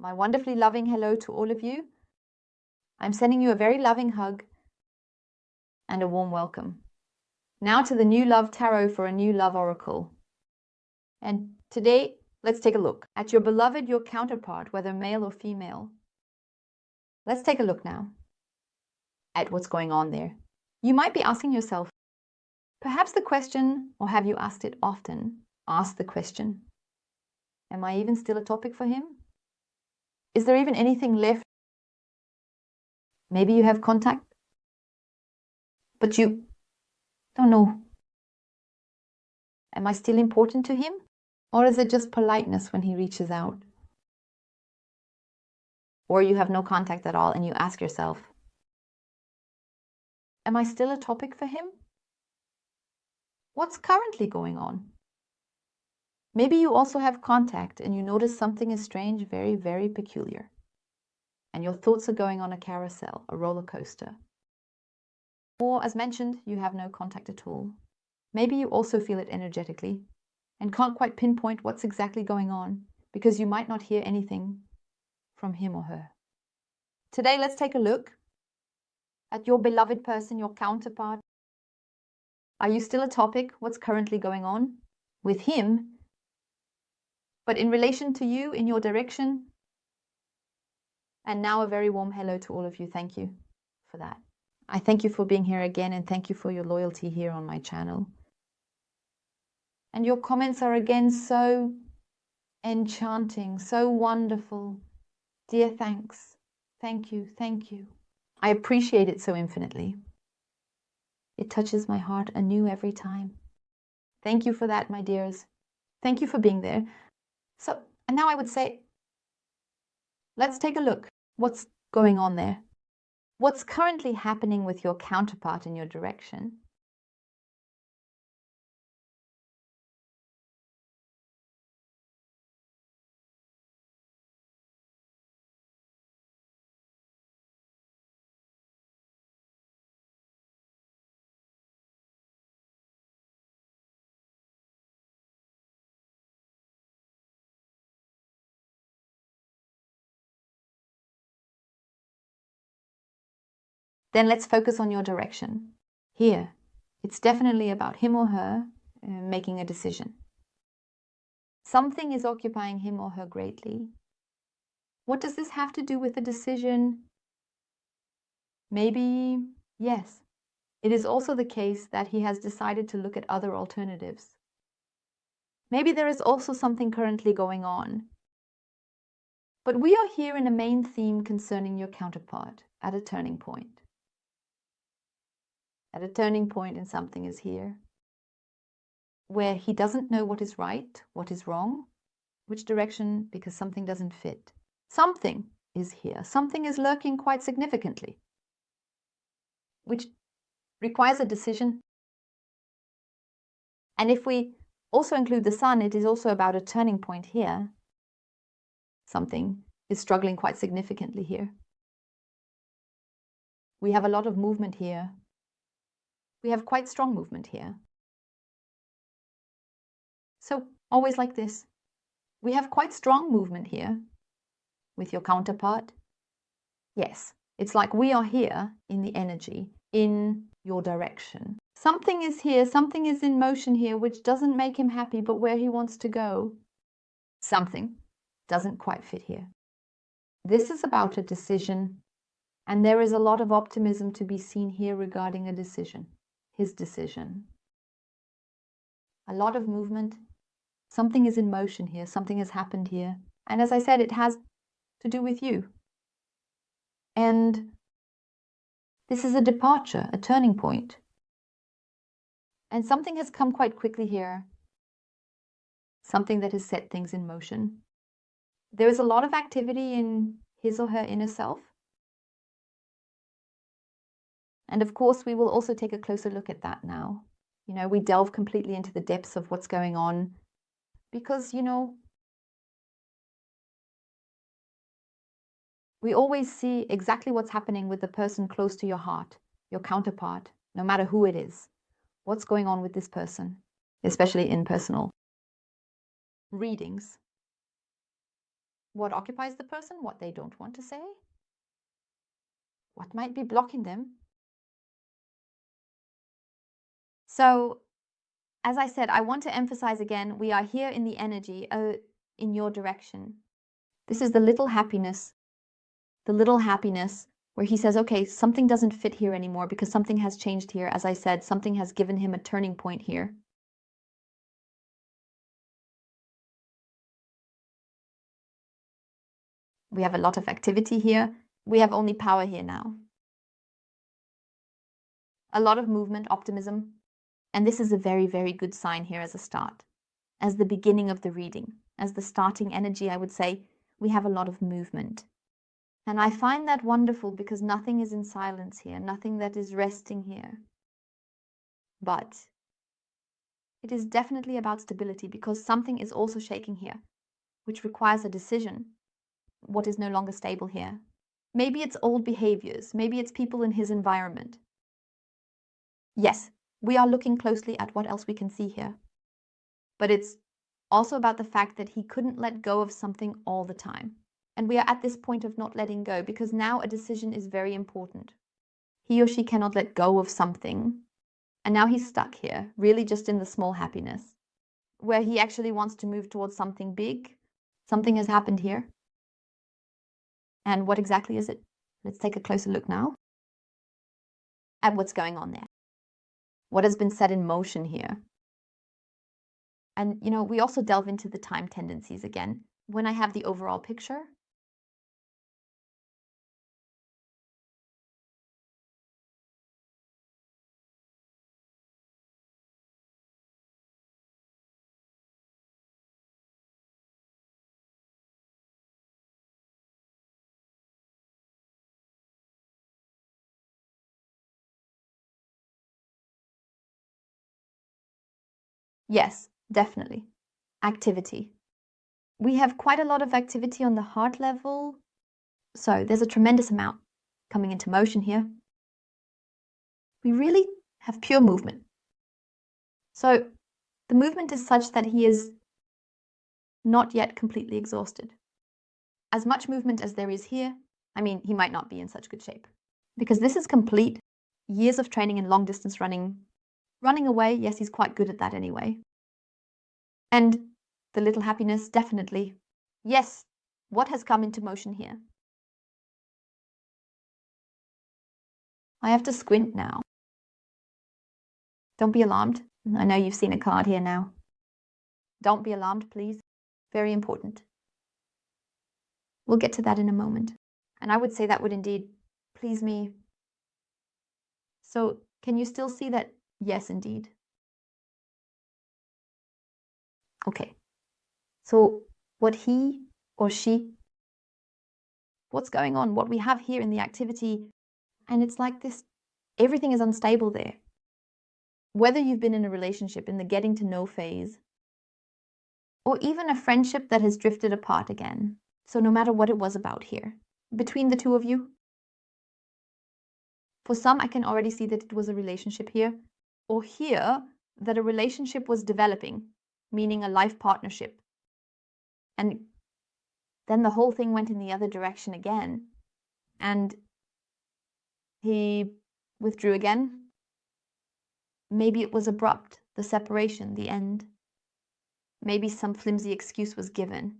My wonderfully loving hello to all of you. I'm sending you a very loving hug and a warm welcome. Now to the New Love Tarot for a New Love Oracle. And today, let's take a look at your beloved, your counterpart, whether male or female. Let's take a look now at what's going on there. You might be asking yourself, perhaps the question, or have you asked it often, ask the question, am I even still a topic for him? Is there even anything left? Maybe you have contact, but you don't know. Am I still important to him? Or is it just politeness when he reaches out? Or you have no contact at all and you ask yourself, am I still a topic for him? What's currently going on? Maybe you also have contact and you notice something is strange, very, very peculiar. And your thoughts are going on a carousel, a roller coaster. Or, as mentioned, you have no contact at all. Maybe you also feel it energetically and can't quite pinpoint what's exactly going on because you might not hear anything from him or her. Today, let's take a look at your beloved person, your counterpart. Are you still a topic? What's currently going on with him? But in relation to you, in your direction. And now a very warm hello to all of you. Thank you for that. I thank you for being here again and thank you for your loyalty here on my channel. And your comments are again so enchanting, so wonderful. Dear thanks. Thank you. Thank you. I appreciate it so infinitely. It touches my heart anew every time. Thank you for that, my dears. Thank you for being there. So, and now I would say, let's take a look. What's going on there? What's currently happening with your counterpart in your direction? Then let's focus on your direction. Here, it's definitely about him or her making a decision. Something is occupying him or her greatly. What does this have to do with the decision? Maybe, yes. It is also the case that he has decided to look at other alternatives. Maybe there is also something currently going on. But we are here in a main theme concerning your counterpart at a turning point. At a turning point, and something is here where he doesn't know what is right, what is wrong, which direction, because something doesn't fit. Something is here. Something is lurking quite significantly, which requires a decision. And if we also include the sun, it is also about a turning point here. Something is struggling quite significantly here. We have a lot of movement here. We have quite strong movement here. So always like this. We have quite strong movement here with your counterpart. Yes, it's like we are here in the energy, in your direction. Something is here, something is in motion here, which doesn't make him happy, but where he wants to go, something doesn't quite fit here. This is about a decision, and there is a lot of optimism to be seen here regarding a decision, his decision. A lot of movement. Something is in motion here, something has happened here. And as I said, it has to do with you. And this is a departure, a turning point. And something has come quite quickly here. Something that has set things in motion. There is a lot of activity in his or her inner self. And of course, we will also take a closer look at that now. You know, we delve completely into the depths of what's going on. Because, you know, we always see exactly what's happening with the person close to your heart, your counterpart, no matter who it is. What's going on with this person, especially in personal readings. What occupies the person? What they don't want to say? What might be blocking them? So, as I said, I want to emphasize again, we are here in the energy, in your direction. This is the little happiness where he says, okay, something doesn't fit here anymore because something has changed here. As I said, something has given him a turning point here. We have a lot of activity here. We have only power here now. A lot of movement, optimism. And this is a very, very good sign here as a start. As the beginning of the reading, as the starting energy, I would say, we have a lot of movement. And I find that wonderful because nothing is in silence here, nothing that is resting here. But it is definitely about stability because something is also shaking here, which requires a decision. What is no longer stable here? Maybe it's old behaviors, maybe it's people in his environment. Yes, we are looking closely at what else we can see here. But it's also about the fact that he couldn't let go of something all the time. And we are at this point of not letting go because now a decision is very important. He or she cannot let go of something. And now he's stuck here, really just in the small happiness, where he actually wants to move towards something big. Something has happened here. And what exactly is it? Let's take a closer look now at what's going on there. What has been set in motion here? And, we also delve into the time tendencies again when I have the overall picture. Yes, definitely. Activity. We have quite a lot of activity on the heart level. So there's a tremendous amount coming into motion here. We really have pure movement. So the movement is such that he is not yet completely exhausted. As much movement as there is here, he might not be in such good shape. Because this is complete years of training in long distance running. Running away, yes, he's quite good at that anyway. And the little happiness, definitely. Yes, what has come into motion here? I have to squint now. Don't be alarmed. I know you've seen a card here now. Don't be alarmed, please. Very important. We'll get to that in a moment. And I would say that would indeed please me. So, can you still see that? Yes, indeed. Okay. So, what he or she, what's going on? What we have here in the activity, and it's like this, everything is unstable there. Whether you've been in a relationship in the getting to know phase, or even a friendship that has drifted apart again. So no matter what it was about here, between the two of you, for some, I can already see that it was a relationship here, or here, that a relationship was developing, meaning a life partnership. And then the whole thing went in the other direction again, and he withdrew again. Maybe it was abrupt, the separation, the end. Maybe some flimsy excuse was given.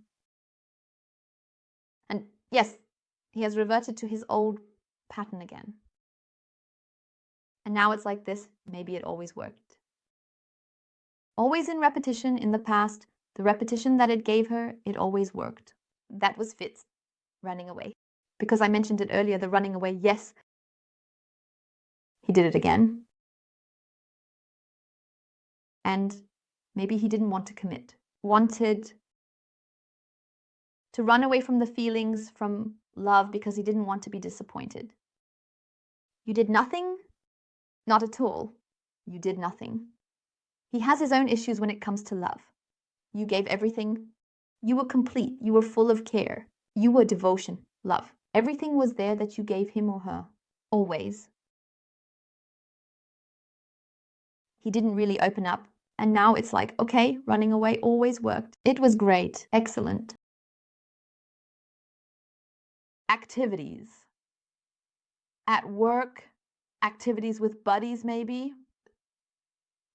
And yes, he has reverted to his old pattern again. And now it's like this. Maybe it always worked. Always in repetition in the past, the repetition that it gave her, it always worked. That was Fitz running away. Because I mentioned it earlier, the running away, yes, he did it again. And maybe he didn't want to commit, wanted to run away from the feelings, from love, because he didn't want to be disappointed. You did nothing? Not at all. You did nothing. He has his own issues when it comes to love. You gave everything. You were complete. You were full of care. You were devotion, love. Everything was there that you gave him or her. Always. He didn't really open up. And now it's like, okay, running away always worked. It was great. Excellent. activities. At work, activities with buddies maybe.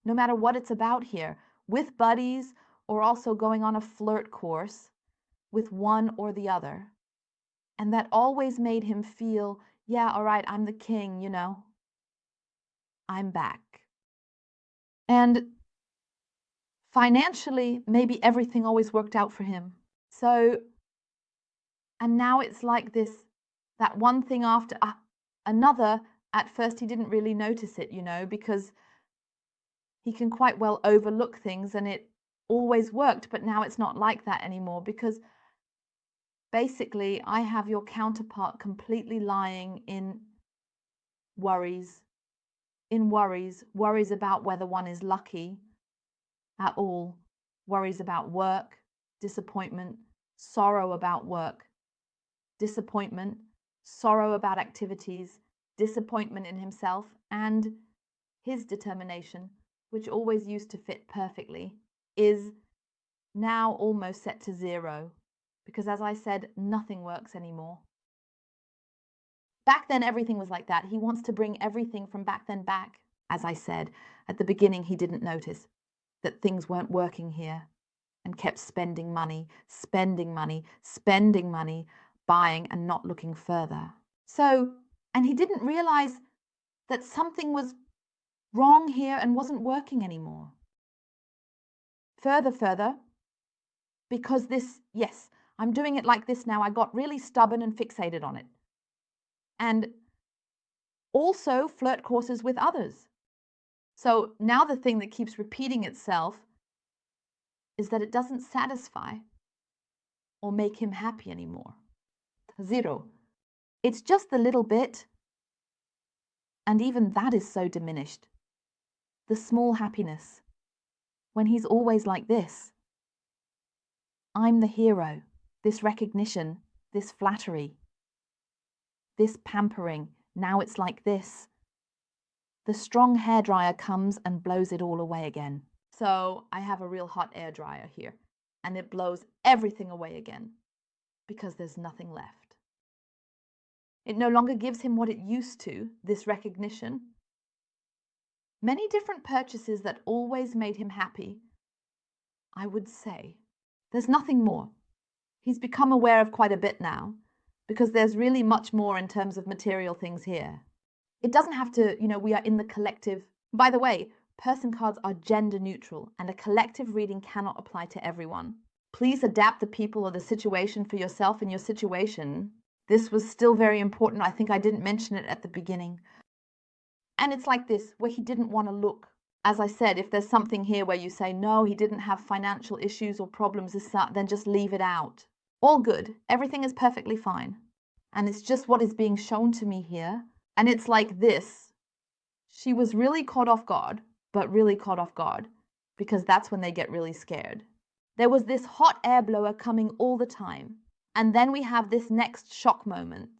No matter what it's about here, with buddies or also going on a flirt course with one or the other. And that always made him feel, yeah, all right, I'm the king, you know. I'm back. And financially, maybe everything always worked out for him. So, and now it's like this, that one thing after another. At first, he didn't really notice it, you know, because he can quite well overlook things and it always worked. But now it's not like that anymore because basically I have your counterpart completely lying in worries, worries about whether one is lucky at all, worries about work, disappointment, sorrow about work, disappointment, sorrow about activities, disappointment in himself, and his determination, which always used to fit perfectly, is now almost set to zero, because as I said, nothing works anymore. Back then, everything was like that. He wants to bring everything from back then back. As I said, at the beginning, he didn't notice that things weren't working here and kept spending money, buying and not looking further. So, and he didn't realize that something was wrong here and wasn't working anymore. Further, because this, yes, I'm doing it like this now. I got really stubborn and fixated on it. And also flirt courses with others. So now the thing that keeps repeating itself is that it doesn't satisfy or make him happy anymore. Zero. It's just the little bit, and even that is so diminished. The small happiness, when he's always like this. I'm the hero, this recognition, this flattery, this pampering, now it's like this. The strong hairdryer comes and blows it all away again. So I have a real hot air dryer here, and it blows everything away again because there's nothing left. It no longer gives him what it used to, this recognition. Many different purchases that always made him happy, I would say. There's nothing more. He's become aware of quite a bit now because there's really much more in terms of material things here. It doesn't have to, you know, we are in the collective. By the way, person cards are gender neutral and a collective reading cannot apply to everyone. Please adapt the people or the situation for yourself and your situation. This was still very important. I think I didn't mention it at the beginning. And it's like this, where he didn't want to look. As I said, if there's something here where you say, no, he didn't have financial issues or problems as such, then just leave it out. All good. Everything is perfectly fine. And it's just what is being shown to me here. And it's like this. She was really caught off guard, but really caught off guard, because that's when they get really scared. There was this hot air blower coming all the time. And then we have this next shock moment.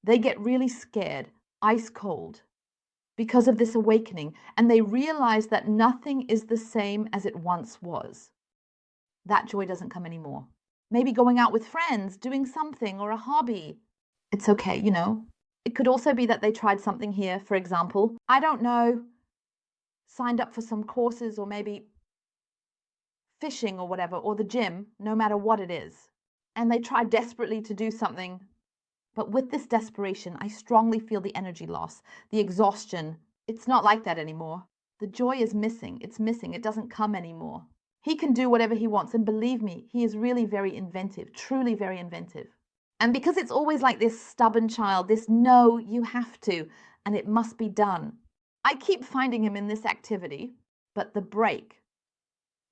They get really scared, ice cold, because of this awakening, and they realize that nothing is the same as it once was. That joy doesn't come anymore. Maybe going out with friends, doing something, or a hobby. It's okay, you know. It could also be that they tried something here, for example, I don't know, signed up for some courses or maybe fishing or whatever, or the gym, no matter what it is. And they tried desperately to do something. But with this desperation, I strongly feel the energy loss, the exhaustion. It's not like that anymore. The joy is missing. It's missing. It doesn't come anymore. He can do whatever he wants. And believe me, he is really very inventive, truly very inventive. And because it's always like this stubborn child, this no, you have to, and it must be done. I keep finding him in this activity, but the break,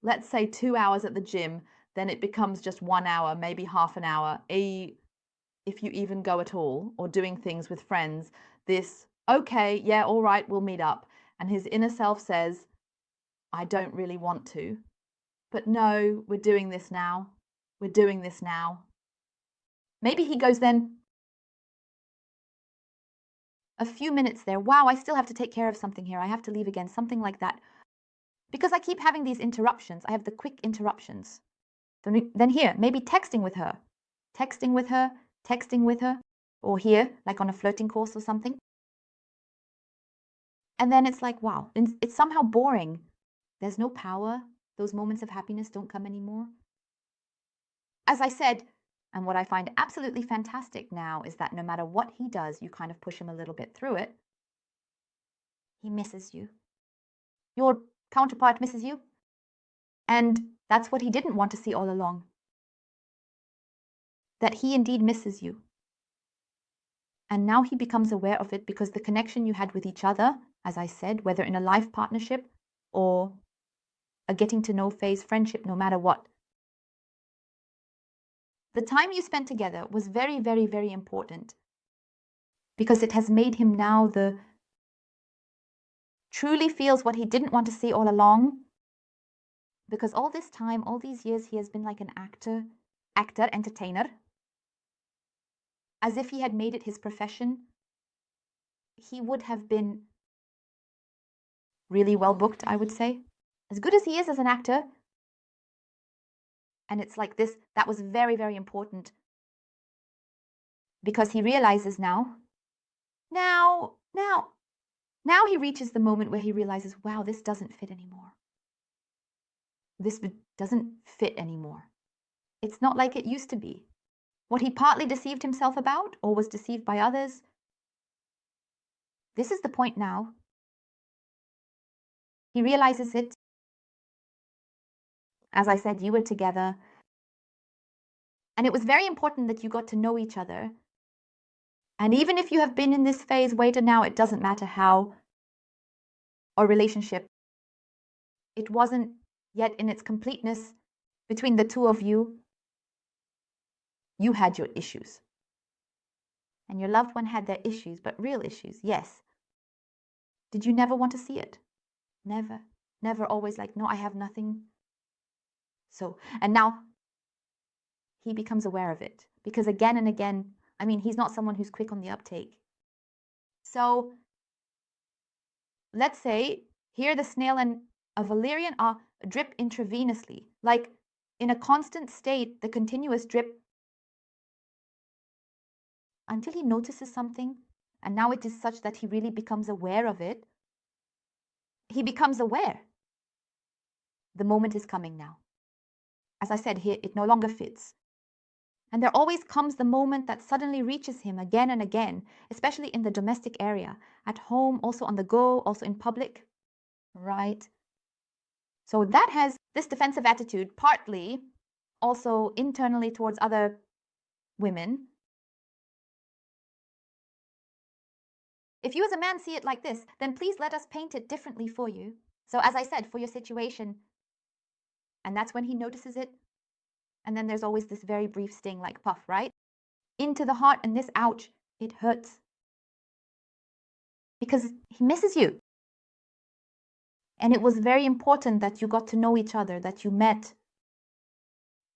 let's say 2 hours at the gym, then it becomes just 1 hour, maybe half an hour, if you even go at all, or doing things with friends, this, okay, yeah, all right, we'll meet up. And his inner self says, I don't really want to, but no, we're doing this now. We're doing this now. Maybe he goes then, a few minutes there, wow, I still have to take care of something here. I have to leave again, something like that. Because I keep having these interruptions. I have the quick interruptions. Then here, maybe texting with her, texting with her, or here, like on a flirting course or something. And then it's like, wow, it's somehow boring. There's no power. Those moments of happiness don't come anymore. As I said, and what I find absolutely fantastic now is that no matter what he does, you kind of push him a little bit through it. He misses you. Your counterpart misses you. And that's what he didn't want to see all along. That he indeed misses you. And now he becomes aware of it because the connection you had with each other, as I said, whether in a life partnership or a getting to know phase friendship, no matter what. The time you spent together was very, very, very important because it has made him now truly feels what he didn't want to see all along. Because all this time, all these years, he has been like an actor, entertainer, as if he had made it his profession. He would have been really well booked, I would say. As good as he is as an actor. And it's like this, that was very, very important. Because he realizes now he reaches the moment where he realizes, wow, this doesn't fit anymore. This doesn't fit anymore. It's not like it used to be. What he partly deceived himself about or was deceived by others. This is the point now. He realizes it. As I said, you were together. And it was very important that you got to know each other. And even if you have been in this phase way to now, it doesn't matter how, or relationship, it wasn't yet in its completeness between the two of you. You had your issues. And your loved one had their issues, but real issues, yes. Did you never want to see it? Never. Never always like, no, I have nothing. So, and now he becomes aware of it. Because again and again, I mean, he's not someone who's quick on the uptake. So, let's say here the snail and a valerian are drip intravenously, like in a constant state, the continuous drip, until he notices something, and now it is such that he really becomes aware of it. He becomes aware. The moment is coming now. As I said here, it no longer fits. And there always comes the moment that suddenly reaches him again and again, especially in the domestic area, at home, also on the go, also in public, right? So that has this defensive attitude, partly also internally towards other women. If you as a man see it like this, then please let us paint it differently for you. So as I said, for your situation, and that's when he notices it. And then there's always this very brief sting like puff, right? Into the heart, and this, ouch, it hurts. Because he misses you. And it was very important that you got to know each other, that you met,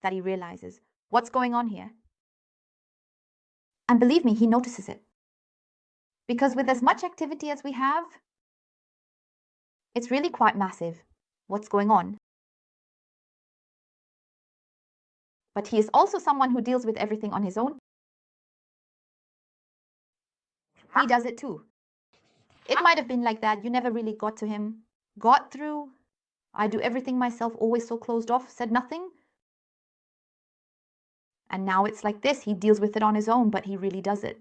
that he realizes what's going on here. And believe me, he notices it. Because with as much activity as we have, it's really quite massive what's going on. But he is also someone who deals with everything on his own. He does it too. It might have been like that. You never really got to him, got through. I do everything myself, always so closed off, said nothing. And now it's like this. He deals with it on his own, but he really does it.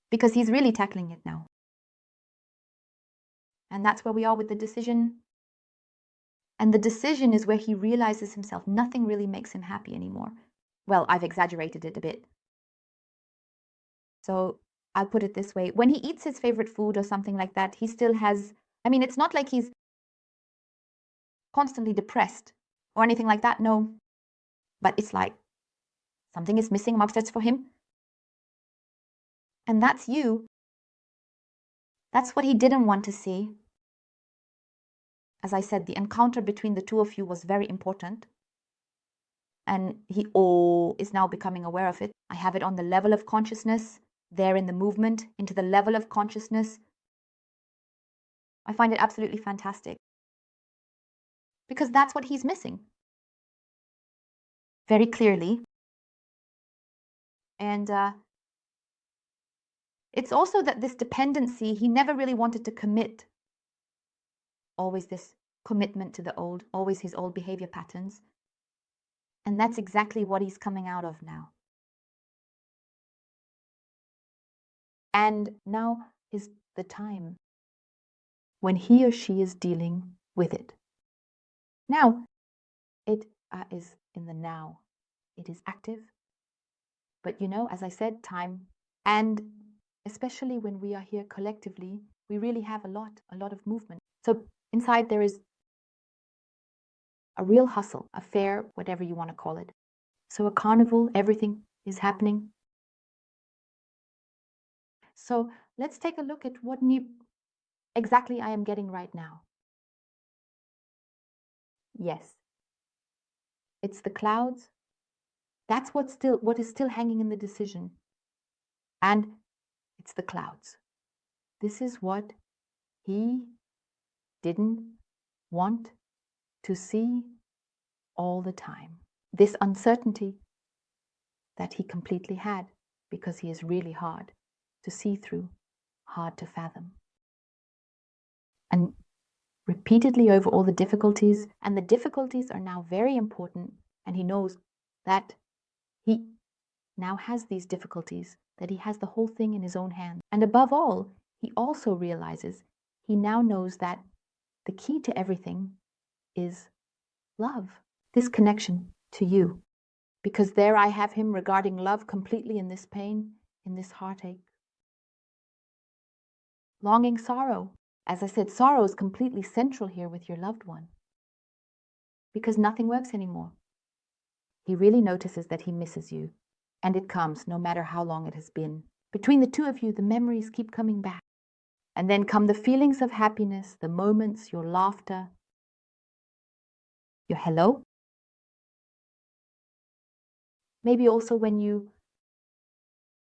Because he's really tackling it now. And that's where we are with the decision. And the decision is where he realizes himself. Nothing really makes him happy anymore. Well, I've exaggerated it a bit. So I'll put it this way. When he eats his favorite food or something like that, he still has, I mean, it's not like he's constantly depressed or anything like that. No. But it's like something is missing amongst us for him. And that's you. That's what he didn't want to see. As I said, the encounter between the two of you was very important. And he is now becoming aware of it. I have it on the level of consciousness, there in the movement, into the level of consciousness. I find it absolutely fantastic. Because that's what he's missing. Very clearly. And It's also that this dependency, he never really wanted to commit. Always this commitment to the old, always his old behavior patterns. And that's exactly what he's coming out of now. And now is the time when he or she is dealing with it. Now, it is in the now. It is active. But as I said, time. And especially when we are here collectively, we really have a lot of movement. So inside there is a real hustle, a fair, whatever you want to call it. So a carnival, everything is happening. So let's take a look at what exactly I am getting right now. Yes, it's the clouds. That's what is still hanging in the decision. And it's the clouds. This is what he didn't want to see all the time. This uncertainty that he completely had, because he is really hard to see through, hard to fathom. And repeatedly over all the difficulties, and the difficulties are now very important, and he knows that he now has these difficulties, that he has the whole thing in his own hands. And above all, he also realizes, he now knows that the key to everything is love, this connection to you. Because there I have him regarding love completely in this pain, in this heartache. Longing sorrow. As I said, sorrow is completely central here with your loved one. Because nothing works anymore. He really notices that he misses you. And it comes, no matter how long it has been. Between the two of you, the memories keep coming back. And then come the feelings of happiness, the moments, your laughter, your hello. Maybe also when you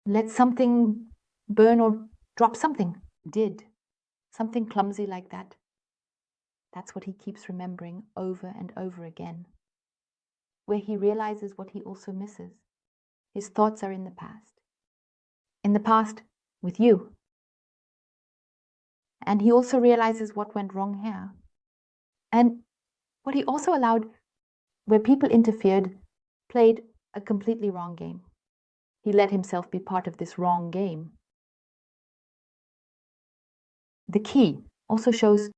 let something burn or drop something. Did. Something clumsy like that. That's what he keeps remembering over and over again. Where he realizes what he also misses. His thoughts are in the past. In the past with you. And he also realizes what went wrong here. And what he also allowed, where people interfered, played a completely wrong game. He let himself be part of this wrong game. The key also shows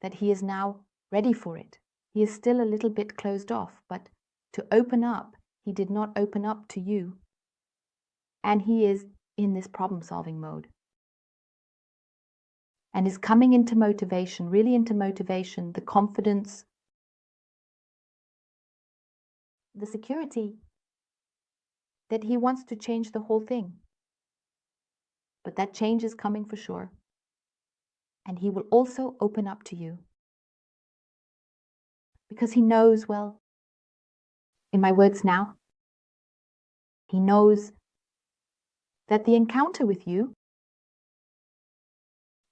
that he is now ready for it. He is still a little bit closed off, but to open up, he did not open up to you. And he is in this problem-solving mode. And is coming into motivation, really into motivation, the confidence, the security that he wants to change the whole thing. But that change is coming for sure. And he will also open up to you. Because he knows, well, in my words now, he knows that the encounter with you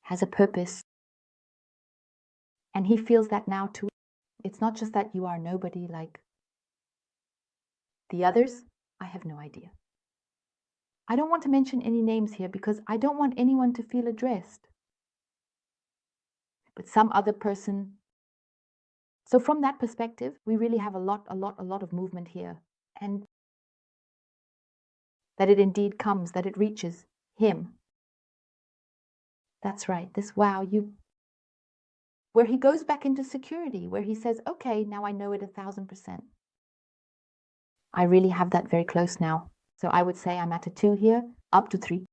has a purpose. And he feels that now too. It's not just that you are nobody like the others. I have no idea. I don't want to mention any names here because I don't want anyone to feel addressed. But some other person. So from that perspective, we really have a lot of movement here. And that it indeed comes, that it reaches him. That's right. This wow, where he goes back into security, where he says, okay, now I know it 1,000%. I really have that very close now. So I would say I'm at a 2 here, up to 3.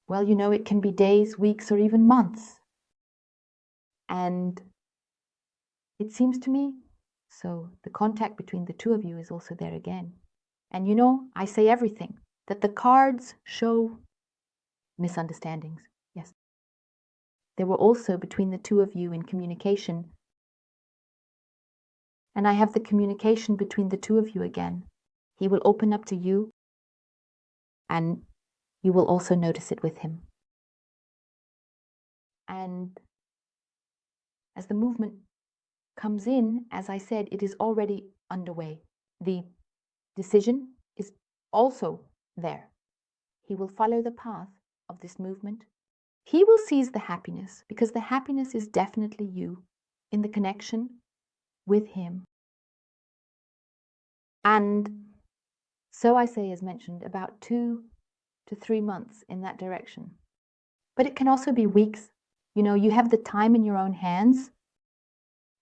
Well, it can be days, weeks, or even months. And it seems to me, so the contact between the two of you is also there again. And I say everything, that the cards show misunderstandings. Yes. There were also between the two of you in communication. And I have the communication between the two of you again. He will open up to you, and you will also notice it with him. And as the movement comes in, as I said, it is already underway. The decision is also there. He will follow the path of this movement. He will seize the happiness, because the happiness is definitely you in the connection with him. And so I say, as mentioned, about 2 to 3 months in that direction. But it can also be weeks. You have the time in your own hands.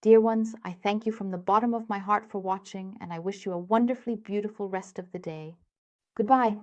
Dear ones, I thank you from the bottom of my heart for watching, and I wish you a wonderfully beautiful rest of the day. Goodbye.